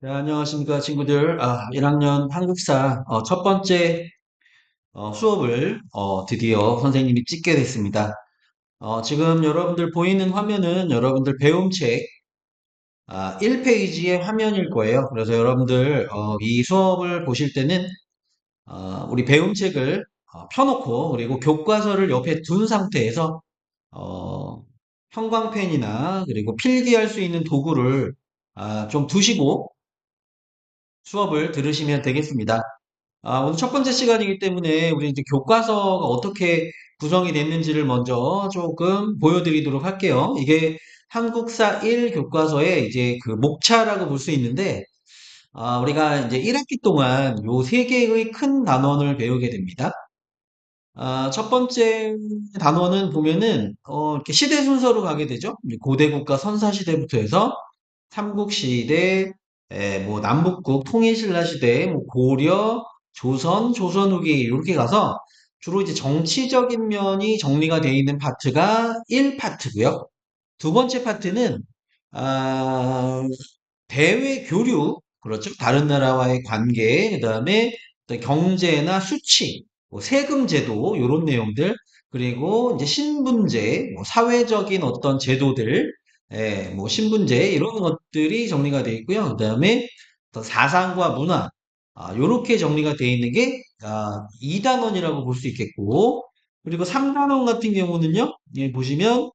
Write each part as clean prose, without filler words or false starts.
네, 안녕하십니까, 친구들. 1학년 한국사 첫 번째 수업을 드디어 선생님이 찍게 됐습니다. 지금 여러분들 보이는 화면은 여러분들 배움책 1페이지의 화면일 거예요. 그래서 여러분들 이 수업을 보실 때는 우리 배움책을 펴놓고 그리고 교과서를 옆에 둔 상태에서 어, 형광펜이나 그리고 필기할 수 있는 도구를 좀 두시고 수업을 들으시면 되겠습니다. 오늘 첫 번째 시간이기 때문에 우리 이제 교과서가 어떻게 구성이 됐는지를 먼저 조금 보여드리도록 할게요. 이게 한국사 1 교과서의 이제 그 목차라고 볼 수 있는데, 우리가 이제 1학기 동안 요 세 개의 큰 단원을 배우게 됩니다. 첫 번째 단원은 보면은, 이렇게 시대 순서로 가게 되죠. 이제 고대국가 선사시대부터 해서 삼국시대, 뭐 남북국 통일신라시대, 뭐 고려, 조선, 조선 후기 이렇게 가서 주로 이제 정치적인 면이 정리가 되어 있는 파트가 1파트고요. 두 번째 파트는 아, 대외 교류, 그렇죠. 다른 나라와의 관계, 그 다음에 경제나 수치, 뭐 세금 제도, 요런 내용들, 그리고 이제 신분제, 뭐 사회적인 어떤 제도들, 뭐 신분제, 이런 것들이 정리가 되어 있고요. 그 다음에 사상과 문화, 요렇게 정리가 되어 있는 게, 2단원이라고 볼 수 있겠고, 그리고 3단원 같은 경우는요, 예, 보시면,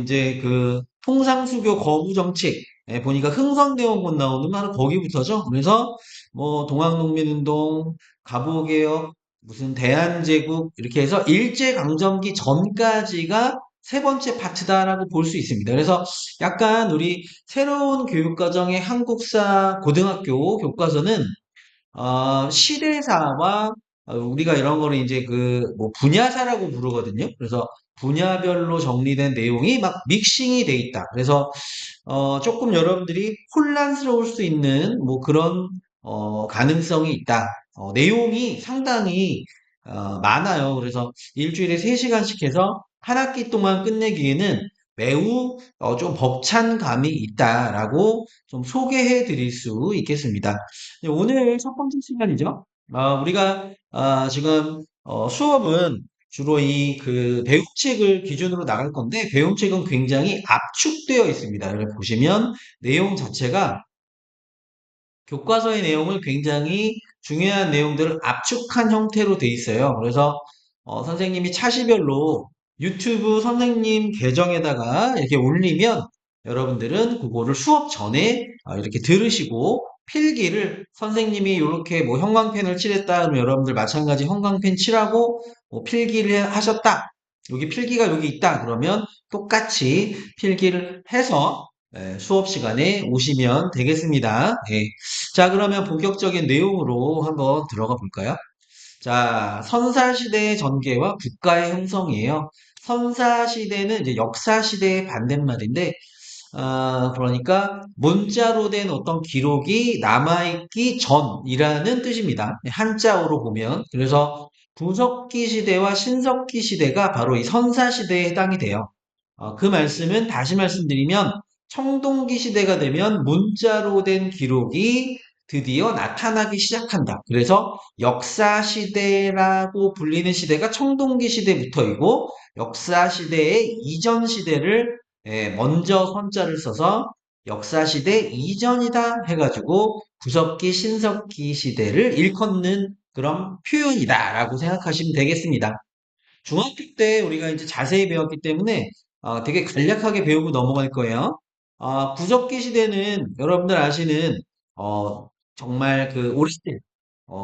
이제 그 통상수교 거부 정책, 보니까 흥선대원군 나오는 바로 거기부터죠. 그래서 뭐 동학농민운동, 갑오개혁, 무슨 대한제국 이렇게 해서 일제강점기 전까지가 세 번째 파트다라고 볼 수 있습니다. 그래서 약간 우리 새로운 교육과정의 한국사 고등학교 교과서는 시대사와 우리가 이런 거를 이제 그 뭐 분야사라고 부르거든요. 그래서 분야별로 정리된 내용이 막 믹싱이 돼 있다. 그래서 조금 여러분들이 혼란스러울 수 있는 뭐 그런 가능성이 있다. 내용이 상당히 많아요. 그래서 일주일에 3시간씩 해서 한 학기 동안 끝내기에는 매우 좀 벅찬 감이 있다라고 좀 소개해 드릴 수 있겠습니다. 네, 오늘 첫 번째 시간이죠. 우리가 지금 수업은 주로 이 그 배움책을 기준으로 나갈 건데 배움책은 굉장히 압축되어 있습니다. 여기 보시면 내용 자체가 교과서의 내용을 굉장히 중요한 내용들을 압축한 형태로 돼 있어요. 그래서 선생님이 차시별로 유튜브 선생님 계정에다가 이렇게 올리면 여러분들은 그거를 수업 전에 이렇게 들으시고 필기를 선생님이 이렇게 뭐 형광펜을 칠했다 그러면 여러분들 마찬가지 형광펜 칠하고 뭐 필기를 하셨다. 여기 필기가 여기 있다 그러면 똑같이 필기를 해서 수업 시간에 오시면 되겠습니다. 예. 자, 그러면 본격적인 내용으로 한번 들어가 볼까요? 자, 선사시대의 전개와 국가의 형성이에요. 선사시대는 이제 역사시대의 반대말인데, 그러니까 문자로 된 어떤 기록이 남아있기 전이라는 뜻입니다. 한자어로 보면. 그래서 구석기 시대와 신석기 시대가 바로 이 선사시대에 해당이 돼요. 그 말씀은 다시 말씀드리면 청동기 시대가 되면 문자로 된 기록이 드디어 나타나기 시작한다. 그래서 역사 시대라고 불리는 시대가 청동기 시대부터이고 역사 시대의 이전 시대를 먼저 선자를 써서 역사 시대 이전이다 해가지고 구석기 신석기 시대를 일컫는 그런 표현이다라고 생각하시면 되겠습니다. 중학교 때 우리가 이제 자세히 배웠기 때문에 되게 간략하게 배우고 넘어갈 거예요. 구석기 시대는 여러분들 아시는 어, 정말 그 오래된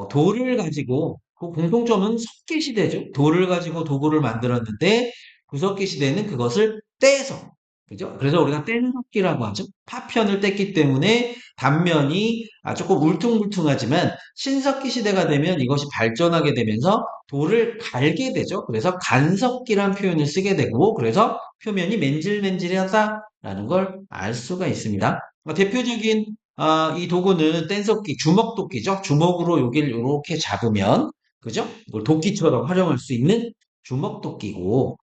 돌을 가지고 그 공통점은 석기 시대죠. 돌을 가지고 도구를 만들었는데 구석기 시대는 그것을 떼서 그죠? 그래서 우리가 뗀석기라고 하죠. 파편을 뗐기 때문에 단면이 조금 울퉁불퉁하지만 신석기 시대가 되면 이것이 발전하게 되면서 돌을 갈게 되죠. 그래서 간석기란 표현을 쓰게 되고 그래서 표면이 맨질맨질하다라는 걸 알 수가 있습니다. 대표적인 이 도구는 뗀석기, 주먹도끼죠. 주먹으로 여기를 이렇게 잡으면 그죠? 이걸 도끼처럼 활용할 수 있는 주먹도끼고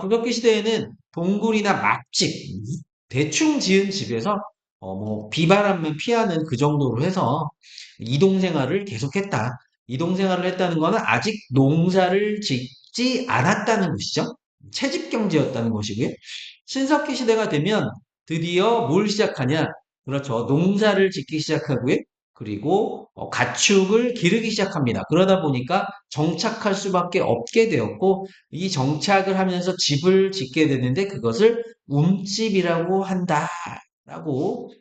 구석기 시대에는 동굴이나 막집, 대충 지은 집에서 뭐 비바람만 피하는 그 정도로 해서 이동 생활을 계속했다. 이동 생활을 했다는 거는 아직 농사를 짓지 않았다는 것이죠. 채집 경제였다는 것이고요. 신석기 시대가 되면 드디어 뭘 시작하냐? 그렇죠. 농사를 짓기 시작하고요. 그리고 가축을 기르기 시작합니다. 그러다 보니까 정착할 수밖에 없게 되었고 이 정착을 하면서 집을 짓게 되는데 그것을 움집이라고 한다라고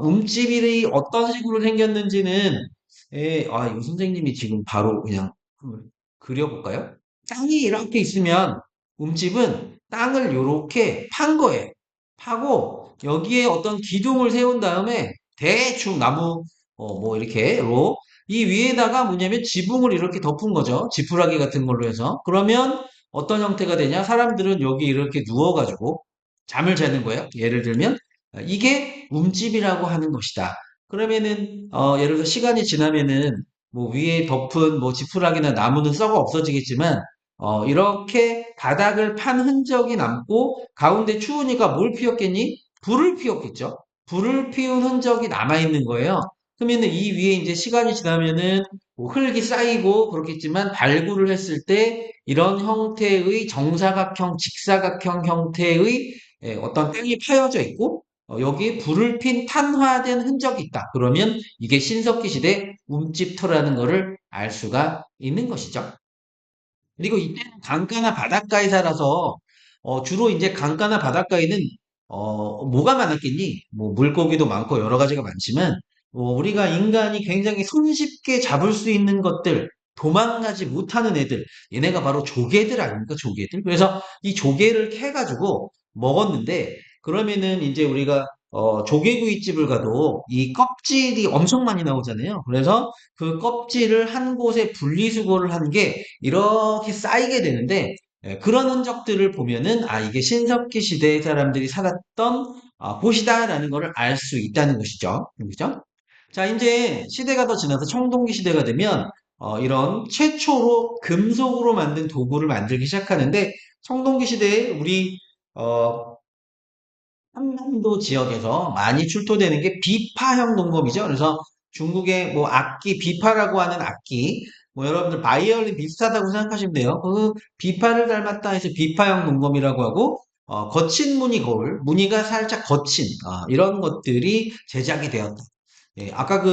움집이 어떤 식으로 생겼는지는 이 선생님이 지금 바로 그냥 한번 그려볼까요? 땅이 이렇게 있으면 움집은 땅을 이렇게 판 거예요. 파고 여기에 어떤 기둥을 세운 다음에 대충 나무 뭐 이렇게로 이 위에다가 뭐냐면 지붕을 이렇게 덮은 거죠. 지푸라기 같은 걸로 해서. 그러면 어떤 형태가 되냐? 사람들은 여기 이렇게 누워가지고 잠을 자는 거예요. 예를 들면 이게 움집이라고 하는 것이다. 그러면은 예를 들어 시간이 지나면은 뭐 위에 덮은 뭐 지푸라기나 나무는 썩어 없어지겠지만 이렇게 바닥을 판 흔적이 남고 가운데 추우니까 뭘 피웠겠니? 불을 피웠겠죠. 불을 피운 흔적이 남아 있는 거예요. 그러면은 이 위에 이제 시간이 지나면은 뭐 흙이 쌓이고 그렇겠지만 발굴을 했을 때 이런 형태의 정사각형, 직사각형 형태의 어떤 땅이 파여져 있고 여기에 불을 핀 탄화된 흔적이 있다. 그러면 이게 신석기 시대 움집터라는 것을 알 수가 있는 것이죠. 그리고 이때는 강가나 바닷가에 살아서 주로 이제 강가나 바닷가에는 뭐가 많았겠니? 뭐 물고기도 많고 여러 가지가 많지만 우리가 인간이 굉장히 손쉽게 잡을 수 있는 것들, 도망가지 못하는 애들, 얘네가 바로 조개들 아닙니까? 조개들. 그래서 이 조개를 캐가지고 먹었는데 그러면은 이제 우리가 조개구이집을 가도 이 껍질이 엄청 많이 나오잖아요. 그래서 그 껍질을 한 곳에 분리수거를 한 게 이렇게 쌓이게 되는데 그런 흔적들을 보면은 이게 신석기 시대의 사람들이 살았던 곳이다라는 것을 알 수 있다는 것이죠. 그죠? 자, 이제 시대가 더 지나서 청동기 시대가 되면 이런 최초로 금속으로 만든 도구를 만들기 시작하는데 청동기 시대에 우리 한반도 지역에서 많이 출토되는 게 비파형 농검이죠. 그래서 중국의 뭐 악기, 비파라고 하는 악기, 뭐 여러분들 바이올린 비슷하다고 생각하시면 돼요. 그 비파를 닮았다 해서 비파형 농검이라고 하고, 거친 무늬 거울, 무늬가 살짝 거친, 이런 것들이 제작이 되었다. 예, 아까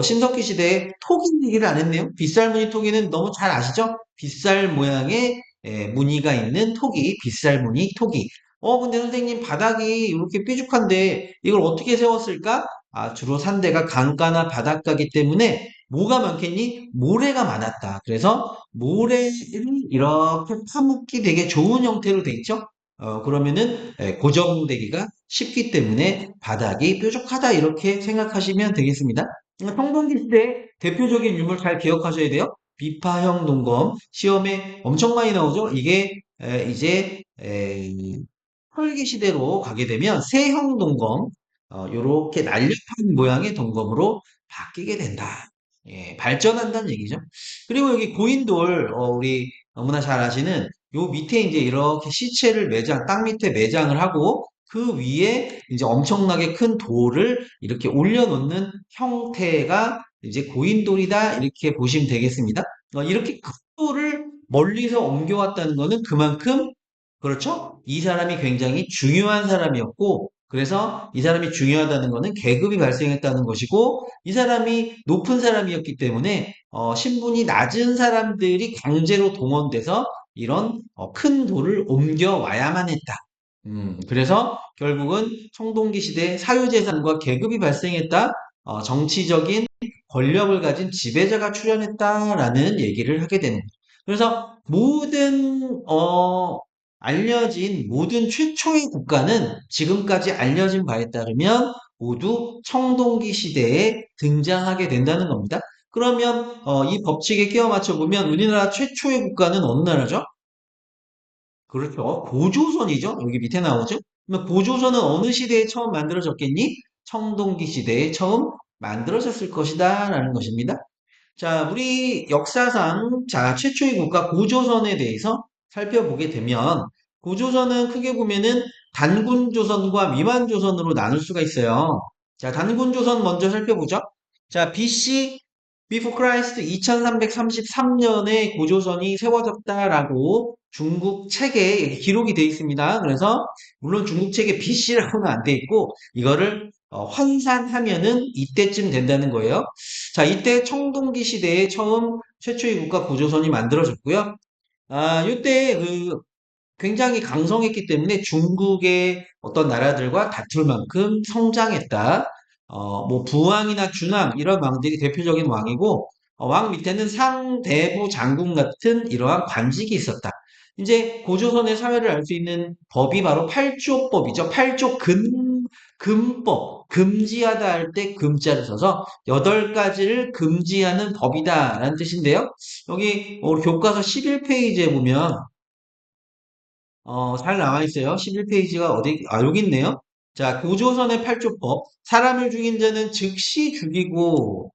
신석기 시대에 토기 얘기를 안 했네요. 빗살 무늬 토기는 너무 잘 아시죠? 빗살 모양의 무늬가 있는 토기, 빗살 무늬 토기. 근데 선생님 바닥이 이렇게 삐죽한데 이걸 어떻게 세웠을까? 주로 산대가 강가나 바닷가기 때문에 뭐가 많겠니? 모래가 많았다. 그래서 모래를 이렇게 파묻기 되게 좋은 형태로 돼 있죠? 그러면은 고정되기가 쉽기 때문에 바닥이 뾰족하다 이렇게 생각하시면 되겠습니다. 청동기 시대 대표적인 유물 잘 기억하셔야 돼요. 비파형 농검 시험에 엄청 많이 나오죠. 이게 이제 혈기 시대로 가게 되면 세형 동검, 요렇게 날렵한 모양의 동검으로 바뀌게 된다. 예, 발전한다는 얘기죠. 그리고 여기 고인돌, 우리 너무나 잘 아시는 요 밑에 이제 이렇게 시체를 땅 밑에 매장을 하고 그 위에 이제 엄청나게 큰 돌을 이렇게 올려놓는 형태가 이제 고인돌이다. 이렇게 보시면 되겠습니다. 이렇게 큰 돌을 멀리서 옮겨왔다는 거는 그만큼 그렇죠? 이 사람이 굉장히 중요한 사람이었고, 그래서 이 사람이 중요하다는 것은 계급이 발생했다는 것이고, 이 사람이 높은 사람이었기 때문에, 신분이 낮은 사람들이 강제로 동원돼서 이런 큰 돌을 옮겨와야만 했다. 그래서 결국은 청동기 시대 사유재산과 계급이 발생했다. 정치적인 권력을 가진 지배자가 출현했다라는 얘기를 하게 되는 거죠. 그래서 알려진 모든 최초의 국가는 지금까지 알려진 바에 따르면 모두 청동기 시대에 등장하게 된다는 겁니다. 그러면 이 법칙에 끼워 맞춰 보면 우리나라 최초의 국가는 어느 나라죠? 그렇죠. 고조선이죠. 여기 밑에 나오죠. 그러면 고조선은 어느 시대에 처음 만들어졌겠니? 청동기 시대에 처음 만들어졌을 것이다 라는 것입니다. 자, 우리 역사상 최초의 국가 고조선에 대해서 살펴보게 되면 고조선은 크게 보면은 단군조선과 미만조선으로 나눌 수가 있어요. 자, 단군조선 먼저 살펴보죠. 자, BC, Before Christ 2333년에 고조선이 세워졌다라고 중국 책에 기록이 되어 있습니다. 그래서 물론 중국 책에 BC라고는 안 돼 있고 이거를 환산하면은 이때쯤 된다는 거예요. 자, 이때 청동기 시대에 처음 최초의 국가 고조선이 만들어졌고요. 이때 굉장히 강성했기 때문에 중국의 어떤 나라들과 다툴 만큼 성장했다. 뭐 부왕이나 준왕 이런 왕들이 대표적인 왕이고 왕 밑에는 상대부 장군 같은 이러한 관직이 있었다. 이제 고조선의 사회를 알 수 있는 법이 바로 팔조법이죠. 금법, 금지하다 할 때 금자를 써서 8가지를 금지하는 법이다라는 뜻인데요. 여기 교과서 11페이지에 보면 잘 나와 있어요. 11페이지가 어디, 여기 있네요. 자, 고조선의 팔조법. 사람을 죽인 자는 즉시 죽이고,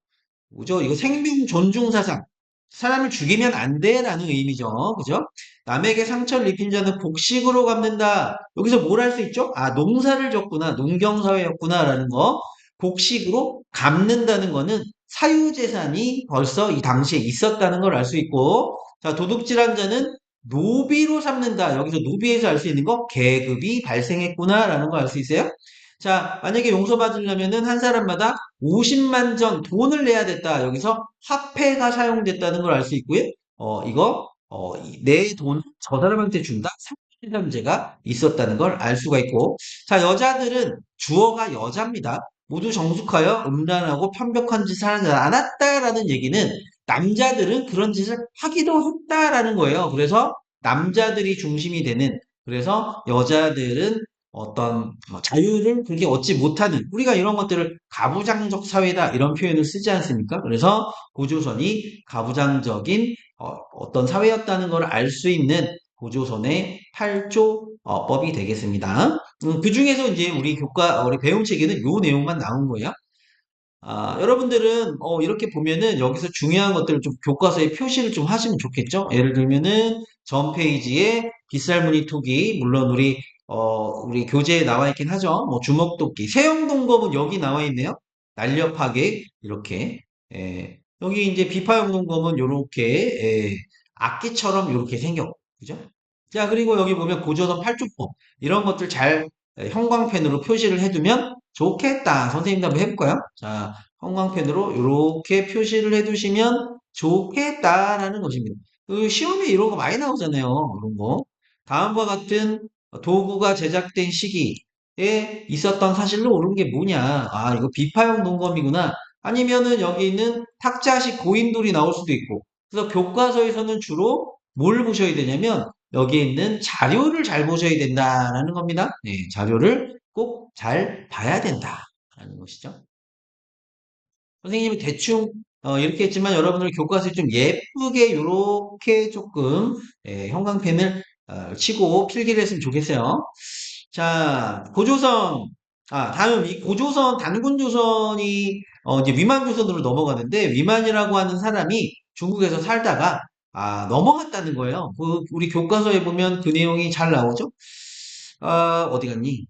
뭐죠? 이거 생명 존중 사상. 사람을 죽이면 안 돼라는 의미죠. 그죠? 남에게 상처를 입힌 자는 복식으로 갚는다. 여기서 뭘 할 수 있죠? 농사를 졌구나. 농경사회였구나라는 거. 복식으로 갚는다는 거는 사유재산이 벌써 이 당시에 있었다는 걸 알 수 있고, 자, 도둑질한 자는 노비로 삼는다. 여기서 노비에서 알 수 있는 거, 계급이 발생했구나라는 거 알 수 있어요? 자, 만약에 용서받으려면은 한 사람마다 50만 전 돈을 내야 됐다. 여기서 화폐가 사용됐다는 걸 알 수 있고요. 내 돈 저 사람한테 준다. 상실담제가 있었다는 걸 알 수가 있고. 자, 여자들은 주어가 여자입니다. 모두 정숙하여 음란하고 편벽한 짓을 하지 않았다라는 얘기는 남자들은 그런 짓을 하기도 했다라는 거예요. 그래서 남자들이 중심이 되는, 그래서 여자들은 어떤 자유를 그렇게 얻지 못하는, 우리가 이런 것들을 가부장적 사회다 이런 표현을 쓰지 않습니까? 그래서 고조선이 가부장적인 떤 사회였다는 걸 알 수 있는 고조선의 8조 법이 되겠습니다. 그 중에서 이제 우리 배움책에는 요 내용만 나온 거예요. 여러분들은 이렇게 보면은 여기서 중요한 것들을 좀 교과서에 표시를 좀 하시면 좋겠죠? 예를 들면은 전 페이지에 빗살무늬 토기, 물론 우리 교재에 나와 있긴 하죠. 뭐 주먹도끼, 세형동법은 여기 나와 있네요. 날렵하게 이렇게. 여기 이제 비파형동법은 요렇게 악기처럼 요렇게 생겼고, 그죠? 자, 그리고 여기 보면 고조선 팔조법 이런 것들 잘 형광펜으로 표시를 해두면 좋겠다. 선생님도 한번 해볼까요? 자, 형광펜으로 이렇게 표시를 해두시면 좋겠다라는 것입니다. 시험에 이런 거 많이 나오잖아요. 이런 거. 다음과 같은 도구가 제작된 시기에 있었던 사실로 옳은 게 뭐냐? 이거 비파형 동검이구나. 아니면은 여기 있는 탁자식 고인돌이 나올 수도 있고. 그래서 교과서에서는 주로 뭘 보셔야 되냐면 여기에 있는 자료를 잘 보셔야 된다라는 겁니다. 네, 자료를 꼭 잘 봐야 된다라는 것이죠. 선생님이 대충 이렇게 했지만 여러분들 교과서에 좀 예쁘게 이렇게 조금 형광펜을 치고 필기를 했으면 좋겠어요. 자, 고조선. 다음 이 고조선 단군조선이 이제 위만조선으로 넘어가는데 위만이라고 하는 사람이 중국에서 살다가 넘어갔다는 거예요. 우리 교과서에 보면 그 내용이 잘 나오죠? 어디 갔니?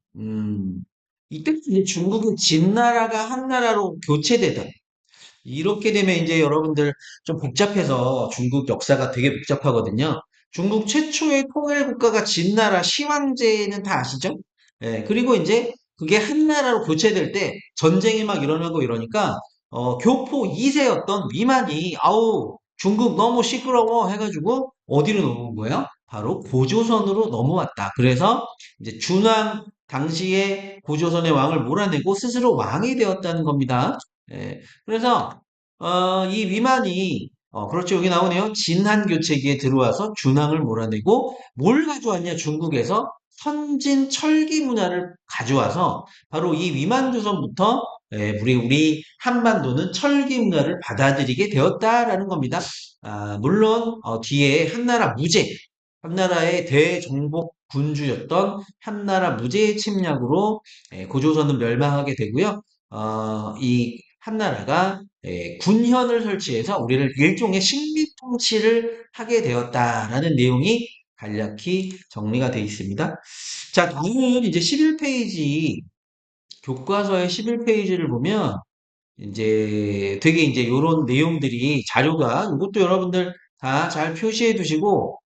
이때 이제 중국은 진나라가 한나라로 교체되던, 이렇게 되면 이제 여러분들 좀 복잡해서 중국 역사가 되게 복잡하거든요. 중국 최초의 통일 국가가 진나라 시황제는 다 아시죠? 그리고 이제 그게 한나라로 교체될 때 전쟁이 막 일어나고 이러니까 교포 2세였던 위만이 아우 중국 너무 시끄러워 해가지고 어디로 넘어온 거예요? 바로 고조선으로 넘어왔다. 그래서 이제 준왕 당시에 고조선의 왕을 몰아내고 스스로 왕이 되었다는 겁니다. 그래서 이 위만이 그렇죠. 여기 나오네요. 진한교체기에 들어와서 준왕을 몰아내고 뭘 가져왔냐? 중국에서 선진 철기 문화를 가져와서 바로 이 위만조선부터 우리 한반도는 철기 문화를 받아들이게 되었다라는 겁니다. 물론 뒤에 한나라의 대정복 군주였던 한나라 무제의 침략으로 고조선은 멸망하게 되고요. 이 한나라가 군현을 설치해서 우리를 일종의 식민 통치를 하게 되었다라는 내용이 간략히 정리가 되어 있습니다. 자, 다음은 이제 11페이지 교과서의 11페이지를 보면 이제 되게 이제 요런 내용들이 자료가 이것도 여러분들 다 잘 표시해 두시고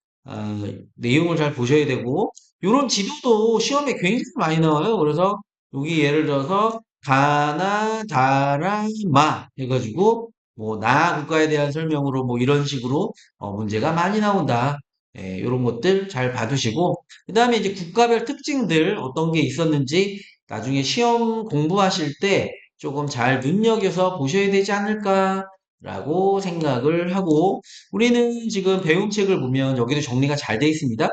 내용을 잘 보셔야 되고 요런 지도도 시험에 굉장히 많이 나와요. 그래서 여기 예를 들어서 가나 다라 마 해가지고 뭐 나 국가에 대한 설명으로 뭐 이런 식으로 문제가 많이 나온다. 예, 요런 것들 잘 봐두시고 그다음에 이제 국가별 특징들 어떤 게 있었는지 나중에 시험 공부하실 때 조금 잘 눈여겨서 보셔야 되지 않을까라고 생각을 하고 우리는 지금 배움 책을 보면 여기도 정리가 잘 되어 있습니다.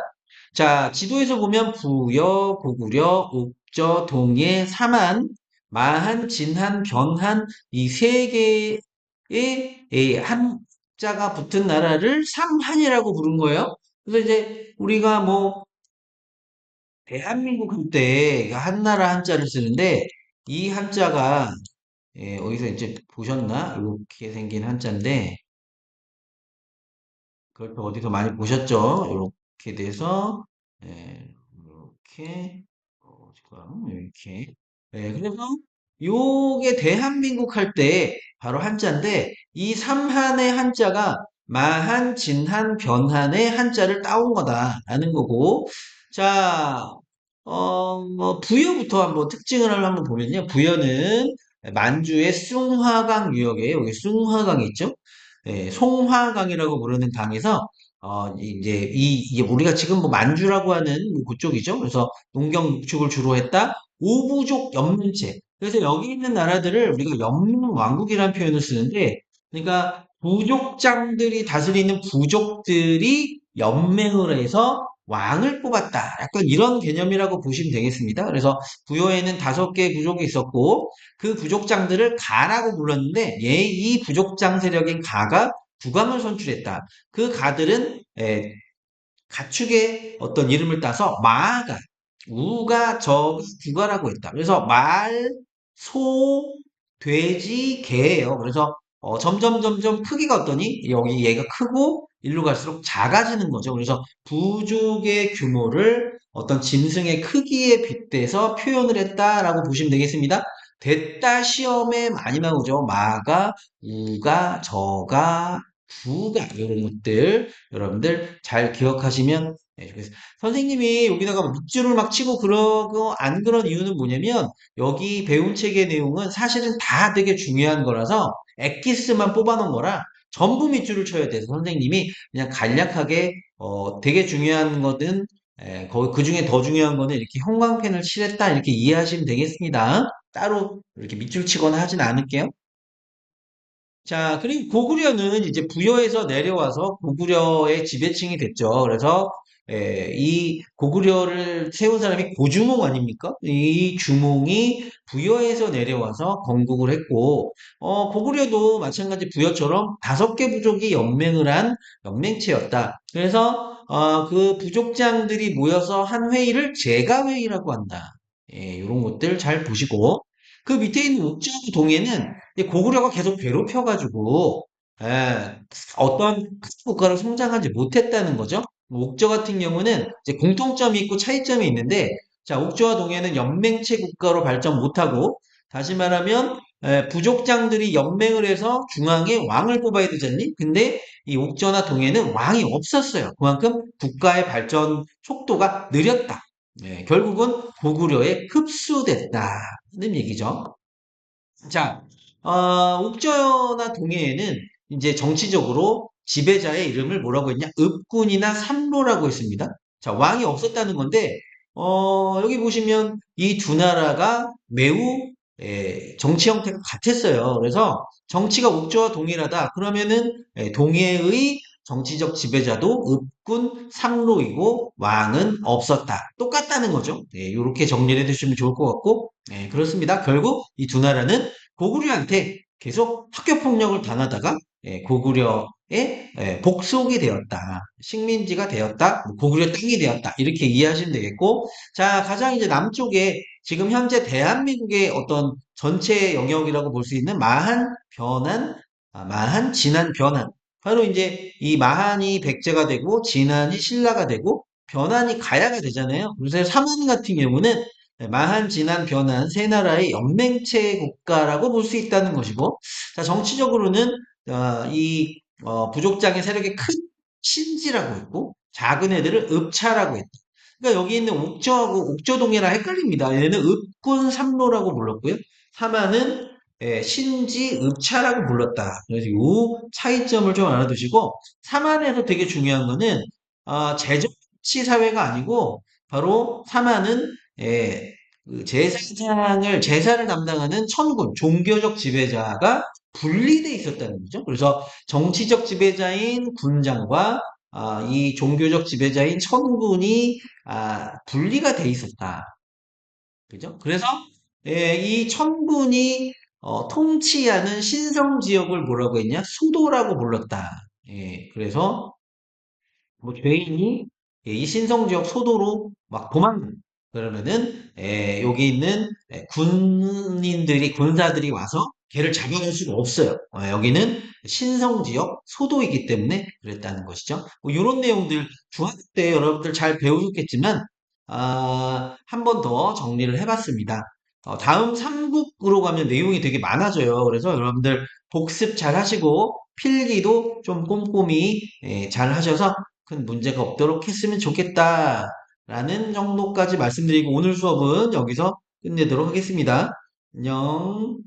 자, 지도에서 보면 부여, 고구려, 옥저, 동해, 삼한, 마한, 진한, 변한 이 세 개의 한자가 붙은 나라를 삼한이라고 부른 거예요. 그래서 이제 우리가 뭐 대한민국 할 때 한나라 한자를 쓰는데 이 한자가 어디서 이제 보셨나? 이렇게 생긴 한자인데, 그걸 또 어디서 많이 보셨죠? 이렇게 돼서, 이렇게, 지금, 이렇게. 그래서, 요게 대한민국 할 때, 바로 한자인데, 이 삼한의 한자가 마한, 진한, 변한의 한자를 따온 거다라는 거고, 자, 뭐 부여부터 한번 특징을 한번 보면요. 부여는 만주의 숭화강 유역에 여기 숭화강이 있죠. 송화강이라고 부르는 강에서 이제 이게 우리가 지금 뭐 만주라고 하는 그쪽이죠. 그래서 농경 농축을 주로 했다. 오부족 연민체. 그래서 여기 있는 나라들을 우리가 연민왕국이라는 표현을 쓰는데, 그러니까 부족장들이 다스리는 부족들이 연맹을 해서 왕을 뽑았다. 약간 이런 개념이라고 보시면 되겠습니다. 그래서 부여에는 5개 부족이 있었고 그 부족장들을 가라고 불렀는데 이 부족장 세력인 가가 국왕을 선출했다. 그 가들은 가축의 어떤 이름을 따서 마가, 우가, 적, 국가라고 했다. 그래서 말, 소, 돼지, 개예요. 그래서 점점 크기가 어떠니? 여기 얘가 크고 일로 갈수록 작아지는 거죠. 그래서 부족의 규모를 어떤 짐승의 크기에 빗대서 표현을 했다라고 보시면 되겠습니다. 됐다 시험에 많이 나오죠. 마가, 우가, 저가, 부가 이런 것들 여러분들 잘 기억하시면 좋겠습니다. 선생님이 여기다가 밑줄을 막 치고 그러고 안 그런 이유는 뭐냐면 여기 배운 책의 내용은 사실은 다 되게 중요한 거라서 엑기스만 뽑아놓은 거라 전부 밑줄을 쳐야 돼서 선생님이 그냥 간략하게 되게 중요한 거든 그 중에 더 중요한 거는 이렇게 형광펜을 칠했다 이렇게 이해하시면 되겠습니다. 따로 이렇게 밑줄 치거나 하진 않을게요. 자, 그리고 고구려는 이제 부여에서 내려와서 고구려의 지배층이 됐죠. 그래서 이 고구려를 세운 사람이 고주몽 아닙니까? 이 주몽이 부여에서 내려와서 건국을 했고, 고구려도 마찬가지 부여처럼 5개 부족이 연맹을 한 연맹체였다. 그래서 그 부족장들이 모여서 한 회의를 제가회의라고 한다. 이런 것들 잘 보시고, 그 밑에 있는 옥저우 동해는 이 고구려가 계속 괴롭혀가지고 어떤 큰 국가로 성장하지 못했다는 거죠. 옥저 같은 경우는 이제 공통점이 있고 차이점이 있는데, 자, 옥저와 동해는 연맹체 국가로 발전 못하고, 다시 말하면 부족장들이 연맹을 해서 중앙에 왕을 뽑아야 되잖니? 근데 이 옥저나 동해는 왕이 없었어요. 그만큼 국가의 발전 속도가 느렸다. 결국은 고구려에 흡수됐다는 얘기죠. 자, 옥저나 동해에는 이제 정치적으로 지배자의 이름을 뭐라고 했냐? 읍군이나 삼로라고 했습니다. 자, 왕이 없었다는 건데, 여기 보시면 이 두 나라가 매우 정치 형태가 같았어요. 그래서 정치가 옥저와 동일하다. 그러면은 동해의 정치적 지배자도 읍군 삼로이고 왕은 없었다. 똑같다는 거죠. 이렇게 정리를 해주시면 좋을 것 같고, 그렇습니다. 결국 이 두 나라는 고구려한테 계속 학교폭력을 당하다가 고구려의 복속이 되었다. 식민지가 되었다. 뭐 고구려 땅이 되었다. 이렇게 이해하시면 되겠고 자, 가장 이제 남쪽에 지금 현재 대한민국의 어떤 전체 영역이라고 볼 수 있는 마한, 변한, 마한, 진한, 변한. 바로 이제 이 마한이 백제가 되고 진한이 신라가 되고 변한이 가야가 되잖아요. 그래서 삼한 같은 경우는 마한, 진한, 변한 세 나라의 연맹체 국가라고 볼 수 있다는 것이고, 자, 정치적으로는 부족장의 세력이 큰 신지라고 했고, 작은 애들을 읍차라고 했다. 그러니까 여기 있는 옥저하고 옥저동이랑 헷갈립니다. 얘는 읍군 삼로라고 불렀고요. 사마는 신지 읍차라고 불렀다. 그래서 이 차이점을 좀 알아두시고, 사만에서 되게 중요한 거는 제정치 사회가 아니고 바로 사마는 그 제사를 담당하는 천군, 종교적 지배자가 분리돼 있었다는 거죠. 그래서 정치적 지배자인 군장과 이 종교적 지배자인 천군이 분리가 돼 있었다. 그죠? 그래서 이 천군이 통치하는 신성 지역을 뭐라고 했냐? 수도라고 불렀다. 그래서 뭐 죄인이 이 신성 지역 소도로 막 도망가. 그러면은 여기 있는 군인들이 군사들이 와서 걔를 잡아갈 수가 없어요. 여기는 신성 지역 소도이기 때문에 그랬다는 것이죠. 뭐 이런 내용들 중학교 때 여러분들 잘 배우셨겠지만 한 번 더 정리를 해봤습니다. 다음 3국으로 가면 내용이 되게 많아져요. 그래서 여러분들 복습 잘 하시고 필기도 좀 꼼꼼히 잘 하셔서 큰 문제가 없도록 했으면 좋겠다라는 정도까지 말씀드리고 오늘 수업은 여기서 끝내도록 하겠습니다. 안녕.